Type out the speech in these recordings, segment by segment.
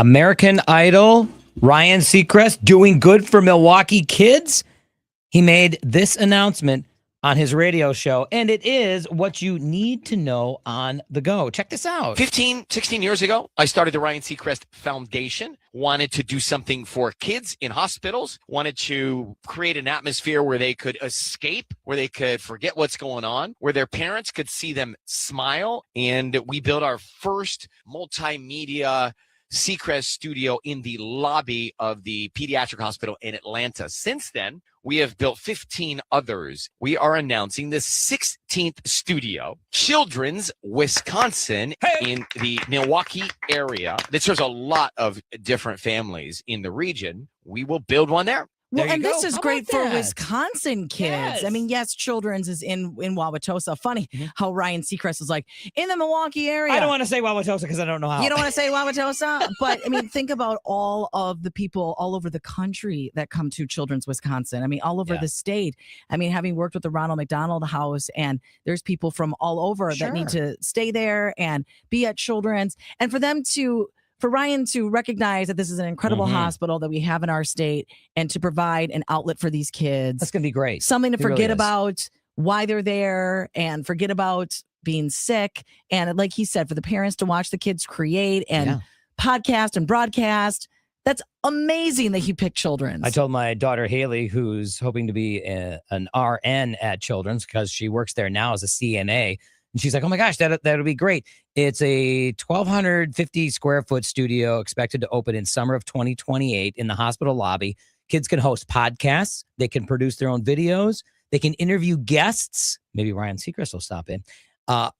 American Idol, Ryan Seacrest doing good for Milwaukee kids. He made this announcement on his radio show, and it is what you need to know on the go. Check this out. 16 years ago, I started the Ryan Seacrest Foundation, wanted to do something for kids in hospitals, wanted to create an atmosphere where they could escape, where they could forget what's going on, where their parents could see them smile. And we built our first multimedia Seacrest studio in the lobby of the pediatric hospital in Atlanta. Since then, we have built 15 others. We are announcing the 16th studio, Children's Wisconsin, in the Milwaukee area that serves a lot of different families in the region. We will build one there. Well, and this is great for Wisconsin kids. Yes. I mean, yes, Children's is in Wauwatosa. Funny how Ryan Seacrest is like, in the Milwaukee area. I don't want to say Wauwatosa because I don't know how. You don't want to say Wauwatosa? But, I mean, think about all of the people all over the country that come to Children's Wisconsin. I mean, all over the state. I mean, having worked with the Ronald McDonald House, and there's people from all over that need to stay there and be at Children's. And for Ryan to recognize that this is an incredible hospital that we have in our state and to provide an outlet for these kids. That's going to be great. Something to forget about why they're there and forget about being sick. And like he said, for the parents to watch the kids create and podcast and broadcast. That's amazing that he picked Children's. I told my daughter Haley, who's hoping to be an RN at Children's because she works there now as a CNA. And she's like, oh my gosh, that'll be great. It's a 1,250 square foot studio expected to open in summer of 2028 in the hospital lobby. Kids can host podcasts. They can produce their own videos. They can interview guests. Maybe Ryan Seacrest will stop in.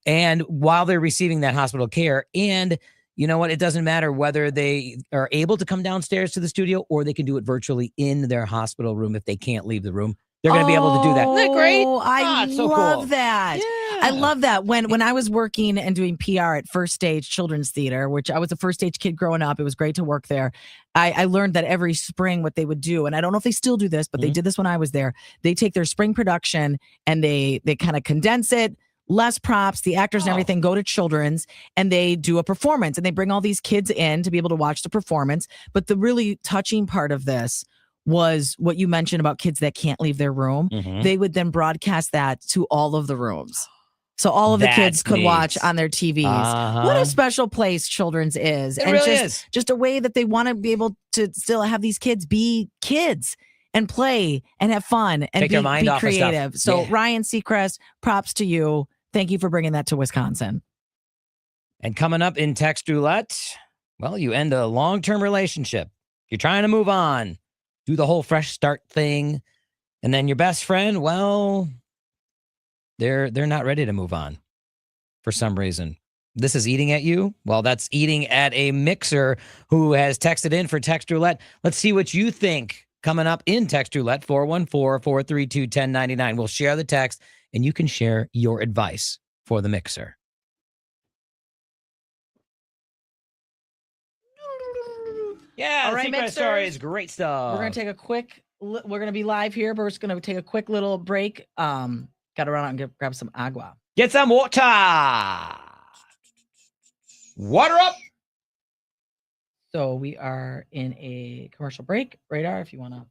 And while they're receiving that hospital care, and you know what? It doesn't matter whether they are able to come downstairs to the studio or they can do it virtually in their hospital room if they can't leave the room. They're going to be able to do that. Isn't that great? I love that. Yeah. I love that. When I was working and doing PR at First Stage Children's Theater, which I was a First Stage kid growing up, it was great to work there. I learned that every spring what they would do, and I don't know if they still do this, but they did this when I was there. They take their spring production and they kind of condense it, less props, the actors and everything go to Children's, and they do a performance, and they bring all these kids in to be able to watch the performance. But the really touching part of this was what you mentioned about kids that can't leave their room. They would then broadcast that to all of the rooms. So all of the kids could watch on their TVs. What a special place Children's is. It really is. Just a way that they want to be able to still have these kids be kids and play and have fun and take their mind off creative. Of stuff. So Ryan Seacrest, props to you. Thank you for bringing that to Wisconsin. And coming up in Text Roulette, well, you end a long-term relationship. You're trying to move on. Do the whole fresh start thing. And then your best friend, well, they're not ready to move on for some reason. This is eating at you? Well, that's eating at a mixer who has texted in for Text Roulette. Let's see what you think coming up in Text Roulette, 414-432-1099. We'll share the text, and you can share your advice for the mixer. Yeah, all right, Secret Stories, great stuff. We're gonna be live here, but we're just gonna take a quick little break. Gotta run out and grab some agua. Get some water. Water up. So we are in a commercial break. Radar, if you wanna.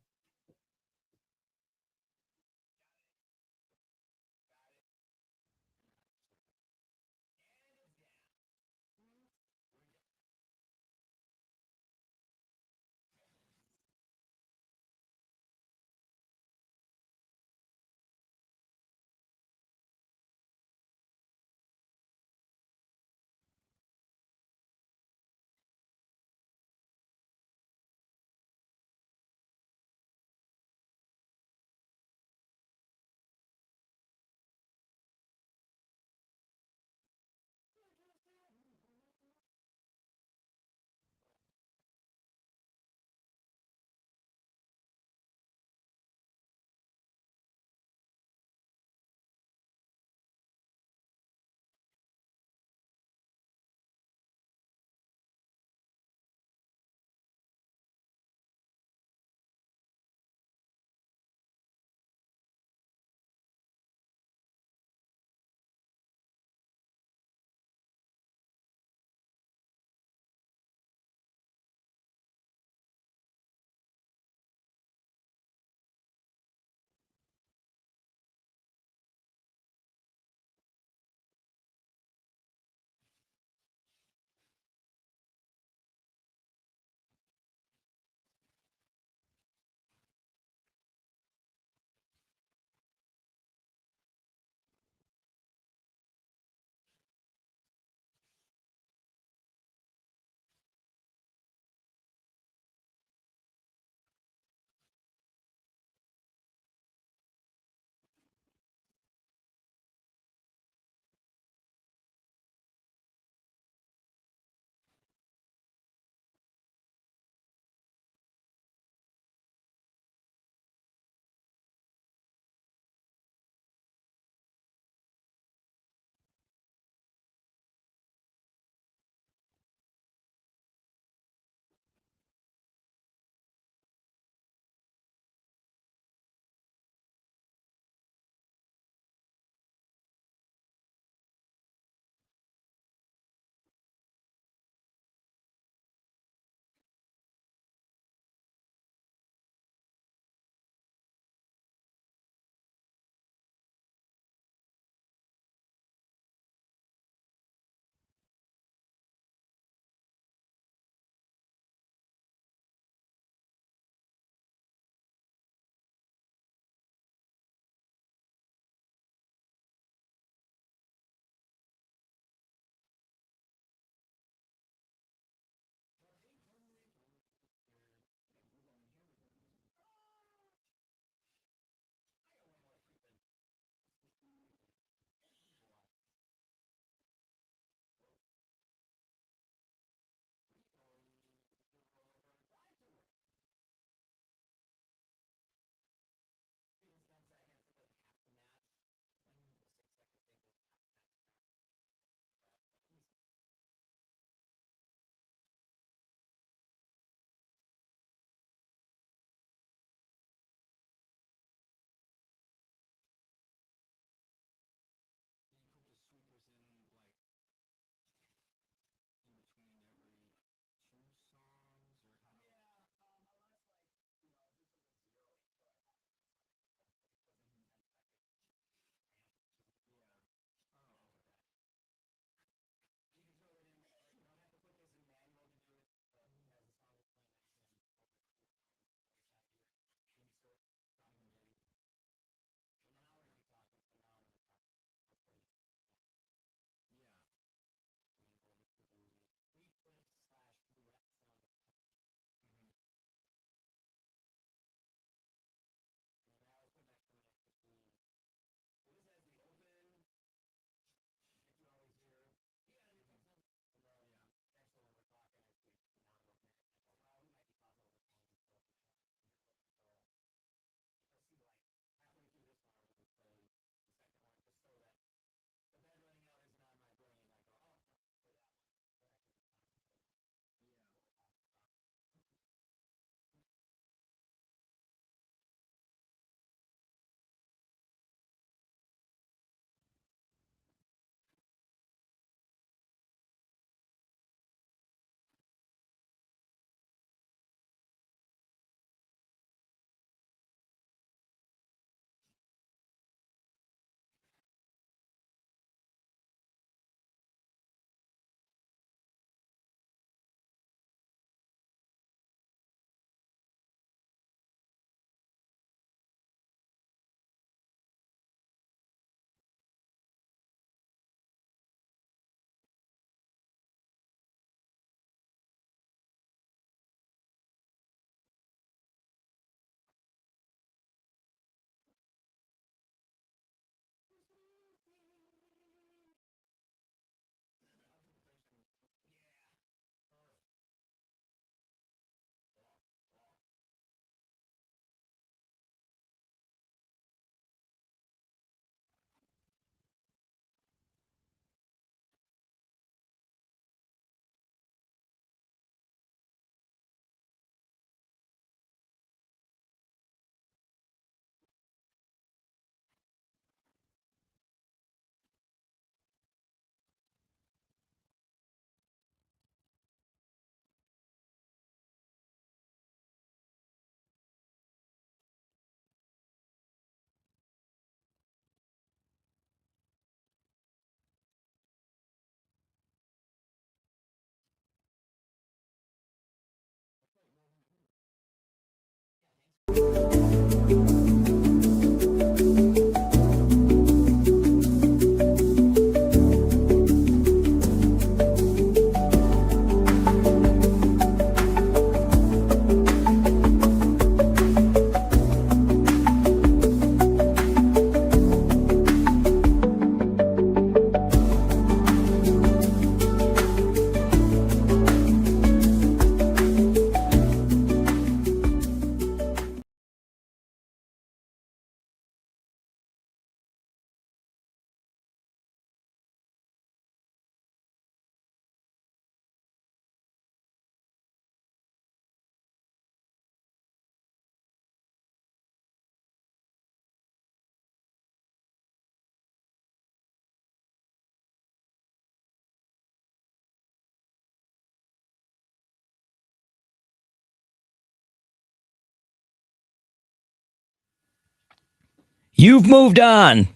You've moved on,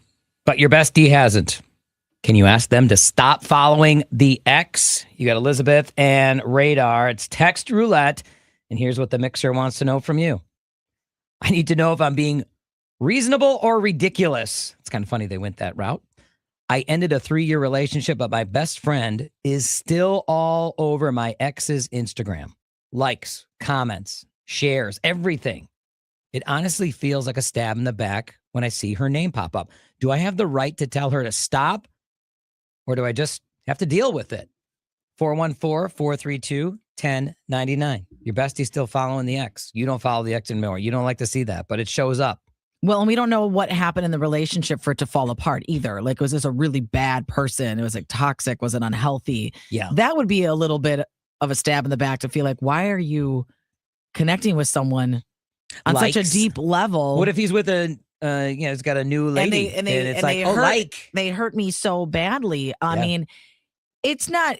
but your bestie hasn't. Can you ask them to stop following the ex? You got Elizabeth and Radar. It's text roulette. And here's what the mixer wants to know from you. I need to know if I'm being reasonable or ridiculous. It's kind of funny they went that route. I ended a 3-year relationship, but my best friend is still all over my ex's Instagram. Likes, comments, shares, everything. It honestly feels like a stab in the back when I see her name pop up. Do I have the right to tell her to stop? Or do I just have to deal with it? 414-432-1099. Your bestie's still following the ex. You don't follow the ex anymore. You don't like to see that, but it shows up. Well, and we don't know what happened in the relationship for it to fall apart either. Like, was this a really bad person? It was like toxic? Was it unhealthy? Yeah. That would be a little bit of a stab in the back to feel like, why are you connecting with someone on such a deep level? What if he's with he's got a new lady and they hurt me so badly. I mean, it's not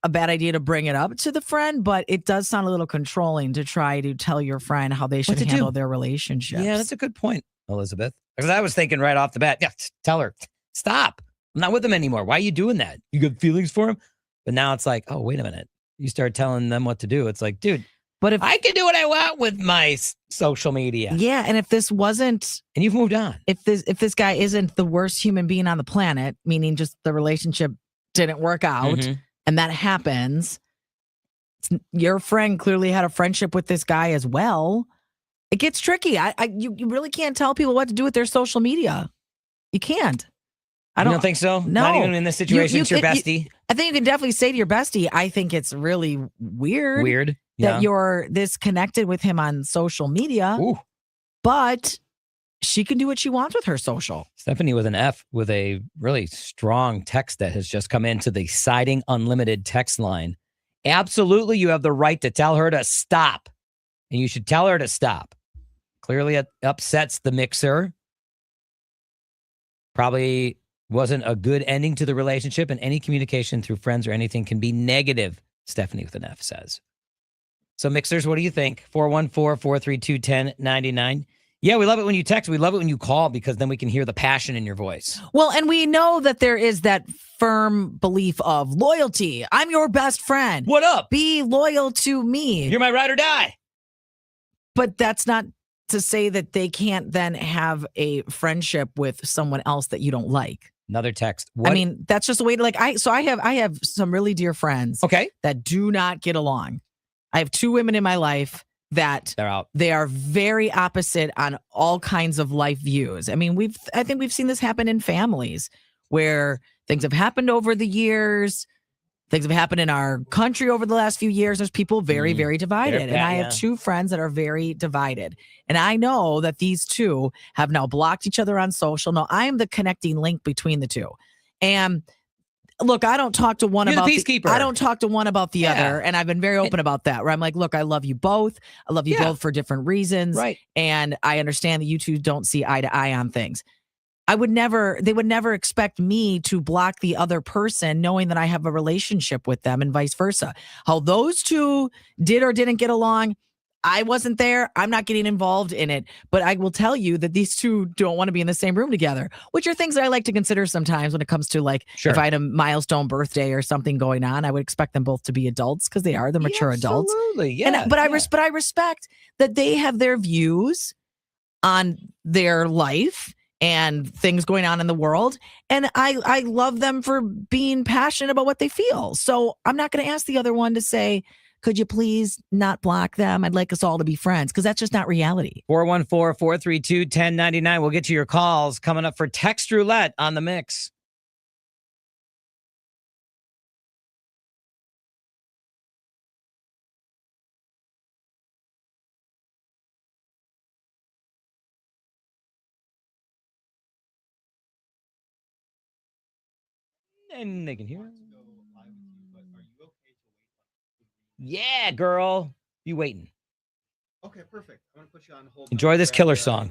a bad idea to bring it up to the friend, but it does sound a little controlling to try to tell your friend how they should handle their relationship. Yeah, that's a good point, Elizabeth. Because I was thinking right off the bat, tell her, stop. I'm not with him anymore. Why are you doing that? You got feelings for him? But now it's like, oh, wait a minute. You start telling them what to do. It's like, dude, but if I can do what I want with my social media. Yeah, and if this wasn't, and you've moved on. If this guy isn't the worst human being on the planet, meaning just the relationship didn't work out, and that happens, your friend clearly had a friendship with this guy as well. It gets tricky. You really can't tell people what to do with their social media. You can't. You don't think so? No. Not even in this situation. It's your bestie. I think you can definitely say to your bestie, I think it's really weird. That you're this connected with him on social media. Ooh. But she can do what she wants with her social. Stephanie with an F with a really strong text that has just come into the Siding Unlimited text line. Absolutely, you have the right to tell her to stop. And you should tell her to stop. Clearly, it upsets the mixer. Probably wasn't a good ending to the relationship, and any communication through friends or anything can be negative, Stephanie with an F says. So mixers, what do you think? 414-432-1099. Yeah, we love it when you text. We love it when you call because then we can hear the passion in your voice. Well, and we know that there is that firm belief of loyalty. I'm your best friend. What up? Be loyal to me. You're my ride or die. But that's not to say that they can't then have a friendship with someone else that you don't like. Another text. I mean, that's just a way to I have some really dear friends that do not get along. I have 2 women in my life that they're out. They are very opposite on all kinds of life views. I mean, I think we've seen this happen in families where things have happened over the years. Things have happened in our country over the last few years. There's people very, very divided. And I have 2 friends that are very divided. And I know that these 2 have now blocked each other on social. Now, I am the connecting link between the 2. And look, I don't talk to one You're about the peacekeeper. I don't talk to one about the other. And I've been very open about that, where I'm like, look, I love you both. I love you both for different reasons. Right. And I understand that you 2 don't see eye to eye on things. They would never expect me to block the other person knowing that I have a relationship with them and vice versa. How those 2 did or didn't get along, I wasn't there. I'm not getting involved in it. But I will tell you that these 2 don't want to be in the same room together, which are things that I like to consider sometimes when it comes to if I had a milestone birthday or something going on, I would expect them both to be adults because they are the mature adults. Absolutely. Yeah. But I respect that they have their views on their life and things going on in the world. And I love them for being passionate about what they feel. So I'm not going to ask the other one to say, could you please not block them? I'd like us all to be friends because that's just not reality. 414-432-1099. We'll get to your calls coming up for Text Roulette on the Mix. And they can hear us. Yeah, girl. You waiting. Okay, perfect. I'm gonna put you on hold. Enjoy this killer song.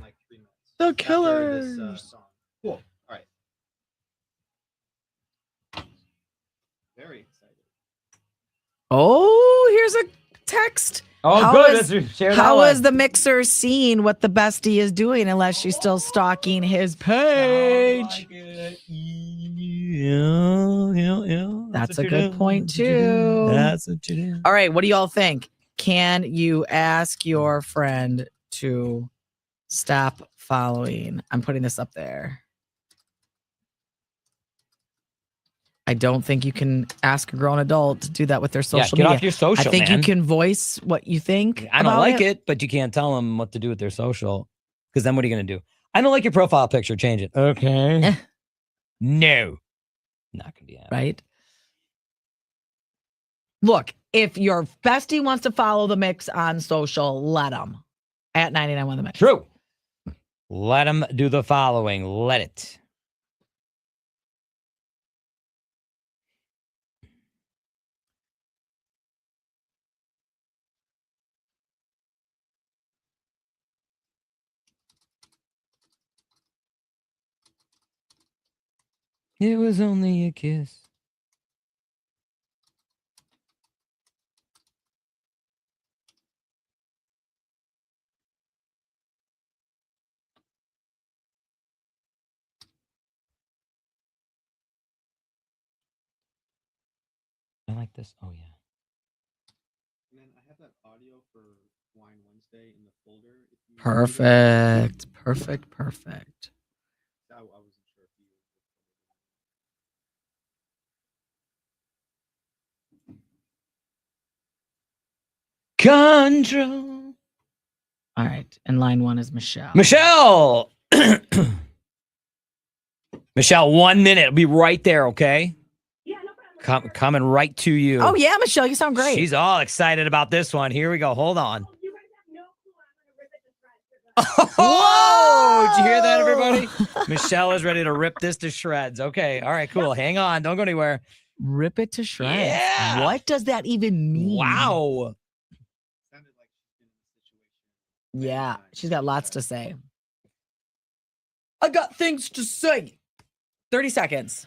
The Killers. Cool. All right. Very excited. Oh, here's a text. Oh, How good. is- Let's share that How one. is the mixer seeing what the bestie is doing unless she's still stalking his page? Yeah. That's what a you good do. point, That's what you do. too. That's what you do. All right, what do y'all think? Can you ask your friend to stop following? I'm putting this up there. I don't think you can ask a grown adult to do that with their social get media. off your social, I think man. you can voice what you think. I don't about like it, but you can't tell them what to do with their social. Because then what are you going to do? I don't like your profile picture. Change it. Okay. No. Not going to be happening. Right? Look, if your bestie wants to follow the mix on social, let them. At 99 the mix. True. Let them do the following. Let it. It was only a kiss. I like this. Oh, yeah. And then I have that audio for Wine Wednesday in the folder. If you Perfect. Perfect. I wasn't sure if you. Control. All right. And line 1 is Michelle. Michelle. Michelle, 1 minute. I'll be right there, okay? Yeah, no problem. Coming right to you. Oh, yeah, Michelle, you sound great. She's all excited about this one. Here we go. Hold on. You guys have no clue I'm gonna rip it to shreds. Oh, did you hear that, everybody? Michelle is ready to rip this to shreds. Okay. All right, cool. Hang on. Don't go anywhere. Rip it to shreds. Yeah. What does that even mean? Wow. Sounded like she's been in a situation. Yeah, she's got lots to say. I got things to say. 30 seconds.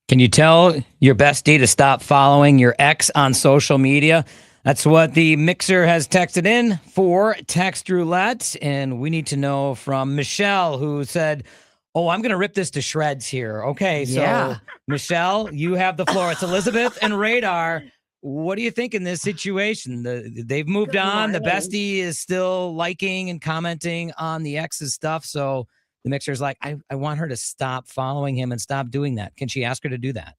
Can you tell your bestie to stop following your ex on social media? That's what the mixer has texted in for text roulette. And we need to know from Michelle, who said, oh, I'm going to rip this to shreds here. Okay, so Yeah. Michelle, you have the floor. It's Elizabeth and Radar. What do you think in this situation? They've moved Good on. The morning. bestie is still liking and commenting on the ex's stuff. So the mixer's like, I want her to stop following him and stop doing that. Can she ask her to do that?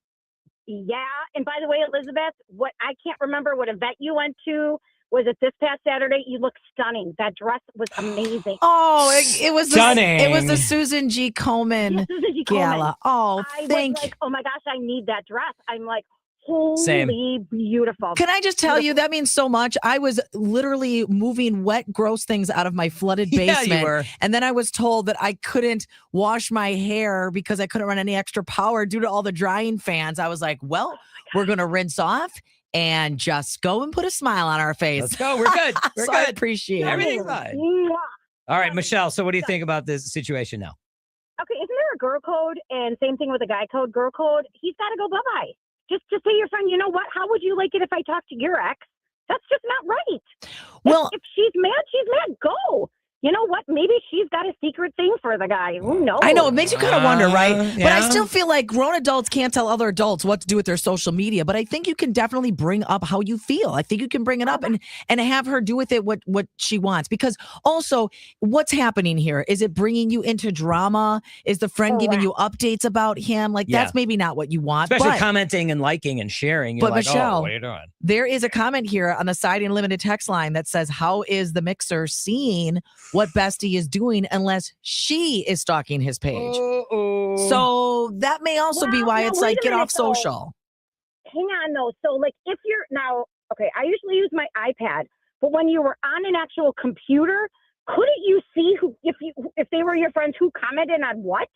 Yeah, and by the way, Elizabeth, what I can't remember what event you went to. Was it this past Saturday? You look stunning. That dress was amazing. Oh, it was Stunning. it was the Susan G. Komen Yes, Susan G. Komen. gala. Oh, I was thank like, oh my gosh, I need that dress. I'm like, holy Same. beautiful. Can I just tell you, that means so much. I was literally moving wet, gross things out of my flooded basement. Yeah, you were. And then I was told that I couldn't wash my hair because I couldn't run any extra power due to all the drying fans. I was like, well, we're going to rinse off and just go and put a smile on our face. Let's go. We're good. We're So I good. appreciate it. Everything's fine. Mwah. All right, Michelle. So what do you think about this situation now? Okay, isn't there a girl code? And same thing with a guy code, girl code. He's got to go bye-bye. Just say to your friend, you know what? How would you like it if I talked to your ex? That's just not right. Well, if she's mad, she's mad. Go. You know what? Maybe she's got a secret thing for the guy. Who knows? I know it makes you kind of wonder, right? But I yeah. still feel like grown adults can't tell other adults what to do with their social media. But I think you can definitely bring up how you feel. I think you can bring it up and have her do with it what she wants. Because also, what's happening here? Is it bringing you into drama? Is the friend giving you updates about him? Like that's maybe not what you want. Especially but, commenting and liking and sharing. You're but like, Michelle, oh, what are you doing? there is a comment here on the Side Unlimited text line that says, how is the mixer seeing what Bestie is doing unless she is stalking his page? So that may also be why now it's wait like a get minute, off though. social. Hang on though. So like if you're now, okay, I usually use my iPad, but when you were on an actual computer, couldn't you see who if they were your friends who commented on what?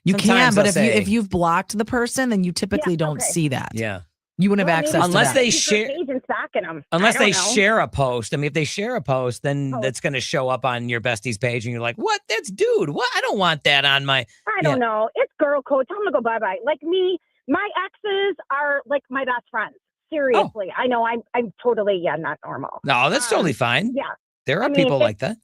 You Sometimes can, but they'll if say- you've blocked the person, then you typically Yeah, don't okay. see that. Yeah. You wouldn't Well, have maybe access Unless to that. they secret share- page and stalking them. Unless I they don't know. share a post. I mean, if they share a post, then Post. that's going to show up on your bestie's page, and you're like, "What? That's dude. What? I don't want that on my." I don't know. It's girl code. Tell them to go bye-bye. Like me, my exes are like my best friends. Seriously. I know I'm totally, not normal. No, that's totally fine. Yeah, There are I mean, people like that.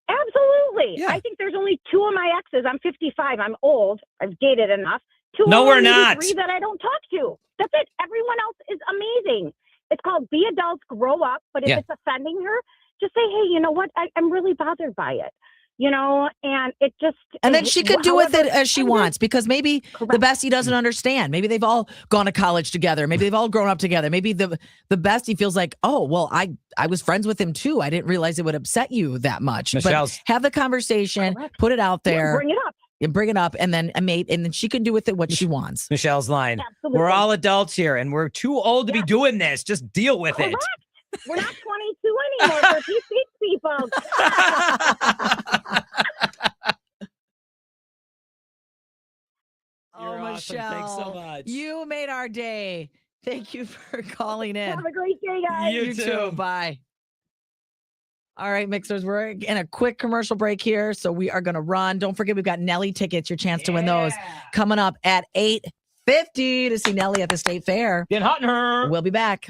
absolutely. Yeah. I think there's only 2 of my exes. I'm 55. I'm old. I've dated enough. 2 No, of we're them, maybe not. 3 that I don't talk to. That's it. Everyone else is amazing. It's called be adults, grow up. But if Yeah. it's offending her, just say, hey, you know what? I'm really bothered by it. And it just. And then she could do with it as she however- wants, because maybe the Correct. bestie doesn't understand. Maybe they've all gone to college together. Maybe they've all grown up together. Maybe the bestie feels like, oh, well, I was friends with him too. I didn't realize it would upset you that much. Michelle's- But have the conversation, Correct. put it out Yeah, there, bring it up. and then and then she can do with it what she wants. Michelle's line. Absolutely. We're all adults here, and we're too old to be doing this. Just deal with it. Correct. We're not 22 anymore. For people. You're awesome. Thanks so much. You made our day. Thank you for calling in. Have a great day, guys. You too. Bye. All right, Mixers, we're in a quick commercial break here, so we are going to run. Don't forget, we've got Nelly tickets, your chance to win those, coming up at 8:50 to see Nelly at the State Fair. Get hot in her. We'll be back.